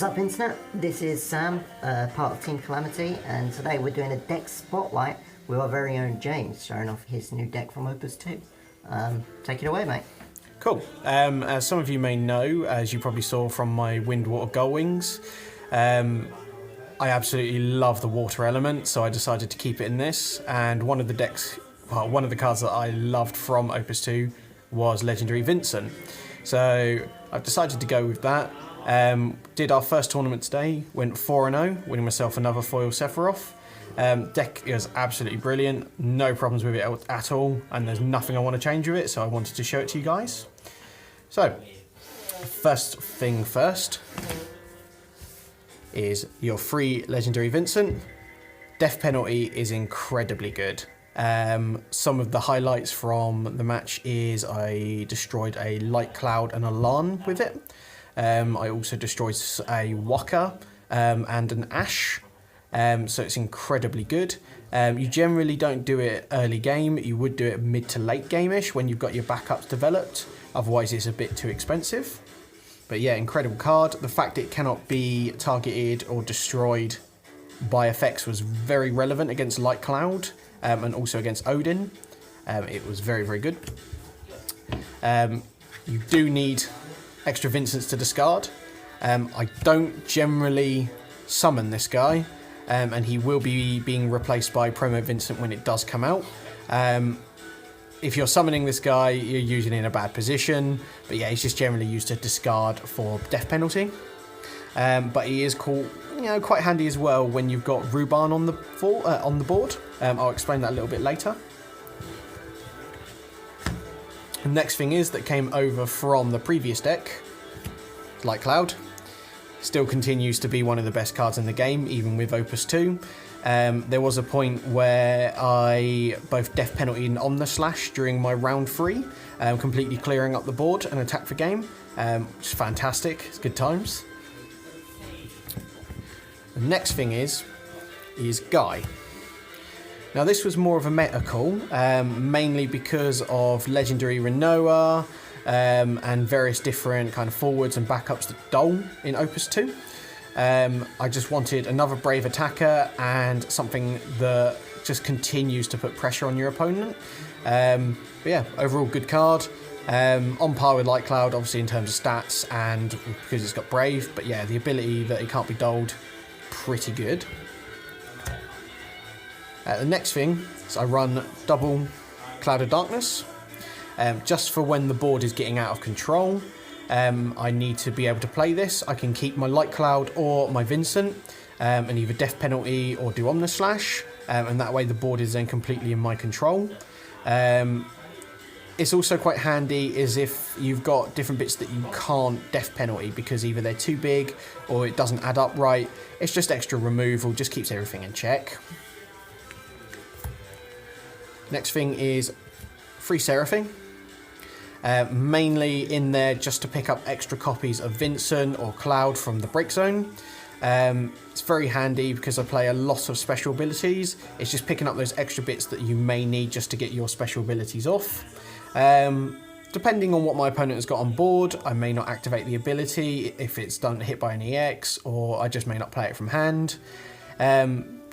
What's up, Internet? This is Sam, part of Team Calamity, and today we're doing a deck spotlight with our very own James, showing off his new deck from Opus 2. Take it away, mate. Cool. As some of you may know, as you probably saw from my Wind, Water, Gullwings, I absolutely love the water element, so I decided to keep it in this. And one of the cards that I loved from Opus 2 was Legendary Vincent. So I've decided to go with that. Did our first tournament today, went 4-0, winning myself another foil Sephiroth. Deck is absolutely brilliant, no problems with it at all, and there's nothing I want to change with it, so I wanted to show it to you guys. So, first thing first is your free Legendary Vincent. Death penalty is incredibly good. Some of the highlights from the match is I destroyed a Light Cloud and a Lan with it. I also destroyed a Waka and an Ash, so it's incredibly good. You generally don't do it early game, you would do it mid to late game-ish when you've got your backups developed, otherwise it's a bit too expensive. But yeah, incredible card. The fact it cannot be targeted or destroyed by effects was very relevant against Light Cloud and also against Odin. It was very, very good. You do need extra Vincents to discard. I don't generally summon this guy, and he will be being replaced by Promo Vincent when it does come out. If you're summoning this guy, you're usually in a bad position, but yeah, he's just generally used to discard for death penalty. But he is cool, quite handy as well when you've got Reborn on the board. I'll explain that a little bit later. The next thing is that came over from the previous deck, Light Cloud. Still continues to be one of the best cards in the game, even with Opus 2. There was a point where I both death penalty and Omnislash during my round 3, completely clearing up the board and attack for game, which is fantastic. It's good times. The next thing is Guy. Now this was more of a meta call, mainly because of Legendary Renoa and various different kind of forwards and backups that dole in Opus 2. I just wanted another brave attacker and something that just continues to put pressure on your opponent. But yeah, overall good card. On par with Light Cloud, obviously in terms of stats and because it's got brave, but yeah, the ability that it can't be doled, pretty good. The next thing is I run double Cloud of Darkness, just for when the board is getting out of control. I need to be able to play this. I can keep my Light Cloud or my Vincent and either death penalty or do Omnislash, and that way the board is then completely in my control. It's also quite handy is if you've got different bits that you can't death penalty because either they're too big or it doesn't add up right. It's just extra removal, just keeps everything in check. Next thing is free Seraph. Mainly in there just to pick up extra copies of Vincent or Cloud from the break zone. It's very handy because I play a lot of special abilities. It's just picking up those extra bits that you may need just to get your special abilities off. Depending on what my opponent has got on board, I may not activate the ability if it's hit by an EX, or I just may not play it from hand.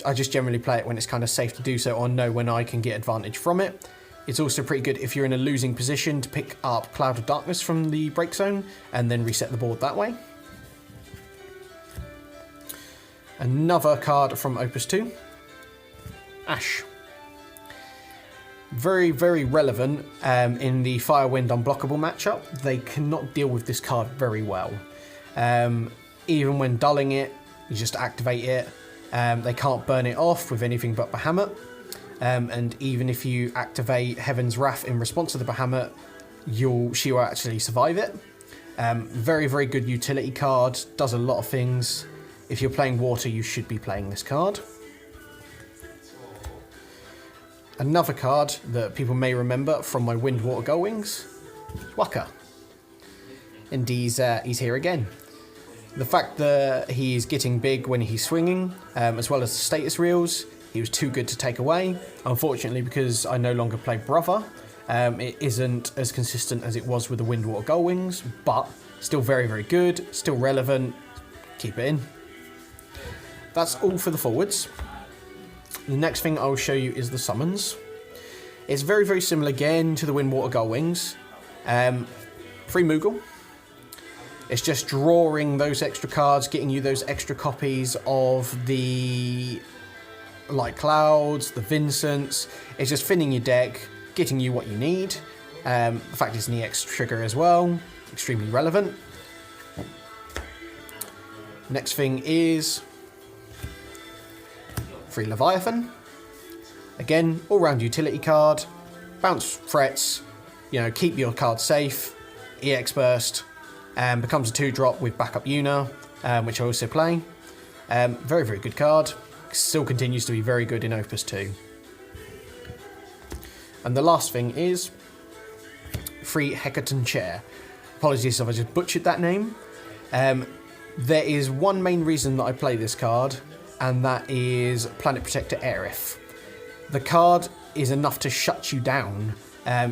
I just generally play it when it's kind of safe to do so, or know when I can get advantage from it. It's also pretty good if you're in a losing position to pick up Cloud of Darkness from the break zone and then reset the board that way. Another card from Opus 2, Ash. Very, very relevant in the Fire Wind Unblockable matchup. They cannot deal with this card very well. Even when dulling it, you just activate it. They can't burn it off with anything but Bahamut. And even if you activate Heaven's Wrath in response to the Bahamut, she will actually survive it. Very, very good utility card, does a lot of things. If you're playing water, you should be playing this card. Another card that people may remember from my Wind, Water, Gullwings, Waka. And he's here again. The fact that he's getting big when he's swinging, as well as the status reels, he was too good to take away. Unfortunately, because I no longer play Brother, it isn't as consistent as it was with the Wind, Water, Gullwings, but still very, very good, still relevant, keep it in. That's all for the forwards. The next thing I'll show you is the summons. It's very, very similar again to the Wind, Water, Gull, Wings. Free Moogle. It's just drawing those extra cards, getting you those extra copies of the Light Clouds, the Vincents. It's just filling your deck, getting you what you need. The fact it's an EX trigger as well, extremely relevant. Next thing is free Leviathan. Again, all-round utility card, bounce threats, you know, keep your card safe, EX burst, becomes a 2-drop with backup Una, which I also play. Very, very good card. Still continues to be very good in Opus 2. And the last thing is free Hecaton Chair. Apologies if I just butchered that name. There is one main reason that I play this card, and that is Planet Protector Aerith. The card is enough to shut you down.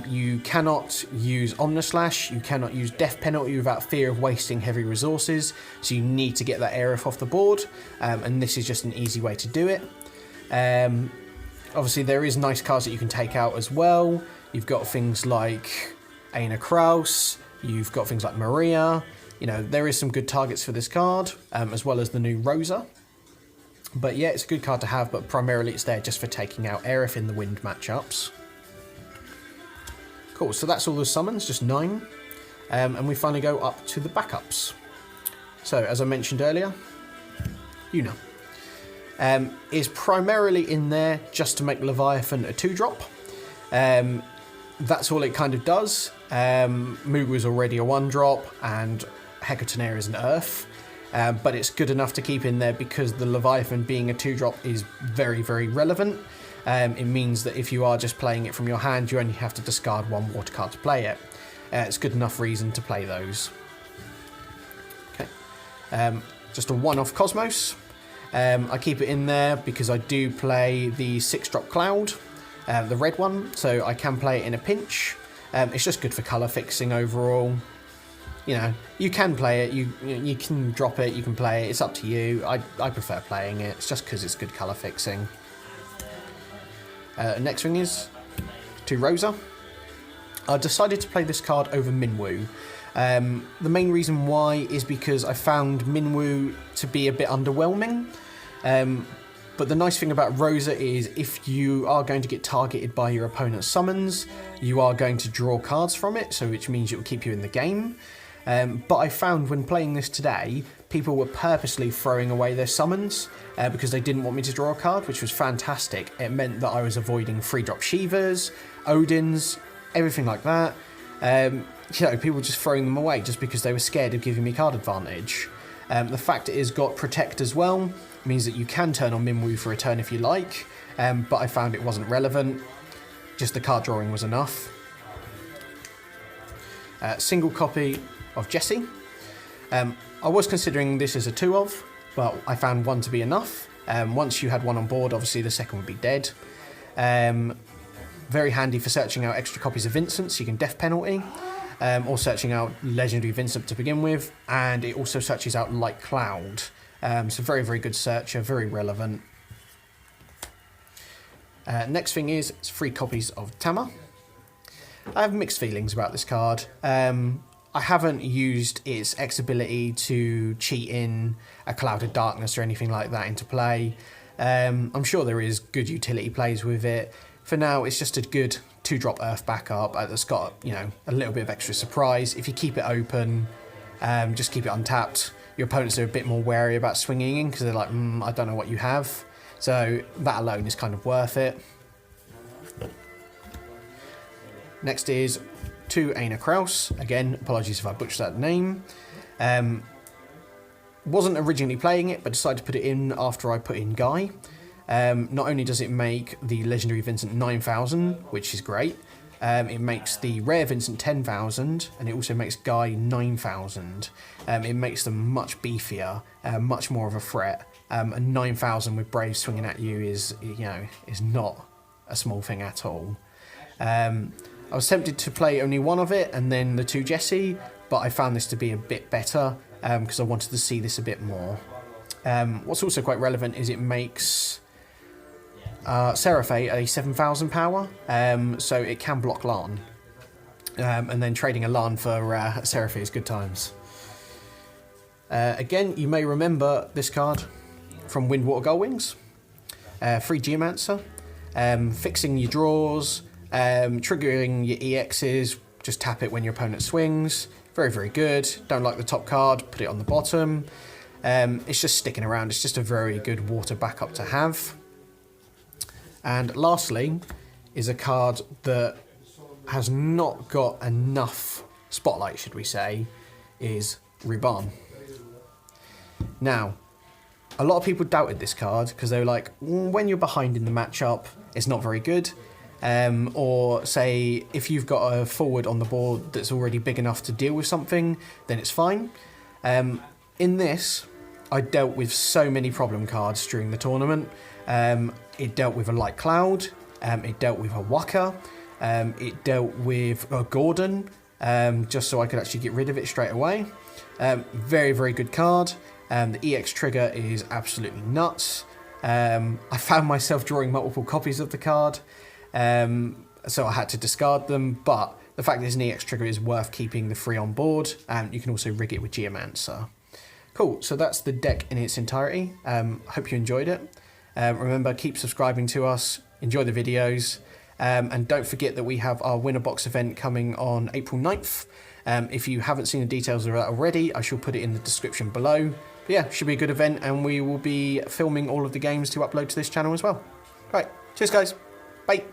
You cannot use Omnislash, you cannot use Death Penalty without fear of wasting heavy resources, so you need to get that Aerith off the board, and this is just an easy way to do it. Obviously there is nice cards that you can take out as well. You've got things like Aina Kraus, you've got things like Maria, you know, there is some good targets for this card, as well as the new Rosa. But yeah, it's a good card to have, but primarily it's there just for taking out Aerith in the wind matchups. Cool, so that's all the summons, just 9. And we finally go up to the backups. So, as I mentioned earlier, Una is primarily in there just to make Leviathan a 2-drop. That's all it kind of does. Moogle is already a 1-drop, and Hecaton is an Earth. But it's good enough to keep in there because the Leviathan being a 2-drop is very, very relevant. It means that if you are just playing it from your hand, you only have to discard 1 water card to play it. It's good enough reason to play those. Okay, just a one-off Cosmos. I keep it in there because I do play the 6-drop Cloud, the red one, so I can play it in a pinch. It's just good for colour fixing overall. You know, you can play it, you can drop it, you can play it, it's up to you. I prefer playing it, it's just because it's good colour fixing. Next thing is to Rosa. I decided to play this card over Minwoo. The main reason why is because I found Minwoo to be a bit underwhelming. But the nice thing about Rosa is if you are going to get targeted by your opponent's summons, you are going to draw cards from it, so which means it will keep you in the game. But I found when playing this today, people were purposely throwing away their summons because they didn't want me to draw a card, which was fantastic. It meant that I was avoiding 3-drop Shivas, Odins, everything like that. You know, people just throwing them away just because they were scared of giving me card advantage. The fact it has got Protect as well means that you can turn on Minwoo for a turn if you like, but I found it wasn't relevant. Just the card drawing was enough. Single copy of Jessie. I was considering this as a 2-of, but I found 1 to be enough. Once you had 1 on board, obviously the second would be dead. Very handy for searching out extra copies of Vincent, so you can Death Penalty, or searching out Legendary Vincent to begin with, and it also searches out Light Cloud. So very, very good searcher, very relevant. Next thing is 3 copies of Tama. I have mixed feelings about this card. I haven't used its X ability to cheat in a Cloud of Darkness or anything like that into play. I'm sure there is good utility plays with it. For now, it's just a good 2-drop Earth backup that's got, you know, a little bit of extra surprise. If you keep it open, just keep it untapped. Your opponents are a bit more wary about swinging in because they're like, I don't know what you have. So that alone is kind of worth it. Next is 2 Aina Kraus. Again, apologies if I butchered that name. Wasn't originally playing it, but decided to put it in after I put in Guy. Not only does it make the Legendary Vincent 9,000, which is great, it makes the Rare Vincent 10,000, and it also makes Guy 9,000. It makes them much beefier, much more of a threat. And 9,000 with Brave swinging at you is, you know, is not a small thing at all. I was tempted to play only 1 of it and then the 2 Jessie, but I found this to be a bit better. because I wanted to see this a bit more. What's also quite relevant is it makes Seraph a 7,000 power, so it can block Lan. And then trading a Lan for Seraph is good times. Again, you may remember this card from Windwater Gullwings. Free Geomancer, fixing your draws, triggering your EXs, just tap it when your opponent swings. Very, very good. Don't like the top card, put it on the bottom. It's just sticking around. It's just a very good water backup to have. And lastly is a card that has not got enough spotlight, should we say, is Reborn. Now, a lot of people doubted this card because they were like, when you're behind in the matchup, it's not very good. Or say, if you've got a forward on the board that's already big enough to deal with something, then it's fine. In this, I dealt with so many problem cards during the tournament. It dealt with a Light Cloud, it dealt with a Waka, it dealt with a Gordon, just so I could actually get rid of it straight away. Very, very good card. The EX trigger is absolutely nuts. I found myself drawing multiple copies of the card, so I had to discard them, but the fact that there's an EX trigger is worth keeping the free on board, and you can also rig it with Geomancer. Cool, so that's the deck in its entirety. Hope you enjoyed it. Remember, keep subscribing to us, enjoy the videos, and don't forget that we have our Winner Box event coming on April 9th. If you haven't seen the details of that already, I shall put it in the description below. But yeah, should be a good event, and we will be filming all of the games to upload to this channel as well. Right, cheers guys, bye.